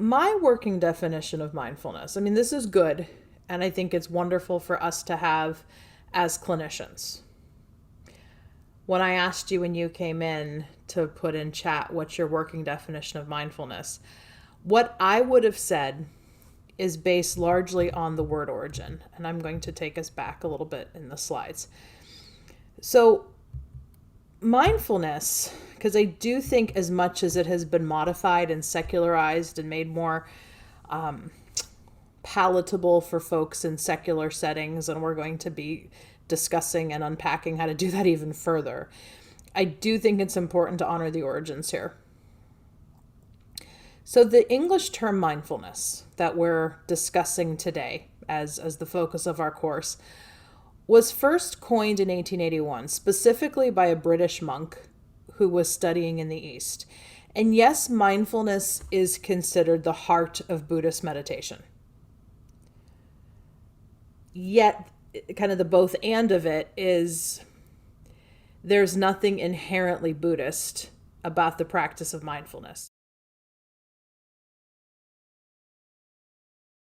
my working definition of mindfulness, I mean, this is good, and I think it's wonderful for us to have as clinicians. When I asked you when you came in to put in chat what's your working definition of mindfulness, what I would have said is based largely on the word origin. And I'm going to take us back a little bit in the slides. So mindfulness, because I do think as much as it has been modified and secularized and made more palatable for folks in secular settings, and we're going to be discussing and unpacking how to do that even further, I do think it's important to honor the origins here. So the English term mindfulness that we're discussing today as the focus of our course was first coined in 1881, specifically by a British monk who was studying in the East. And yes, mindfulness is considered the heart of Buddhist meditation. Yet, kind of the both and of it is there's nothing inherently Buddhist about the practice of mindfulness.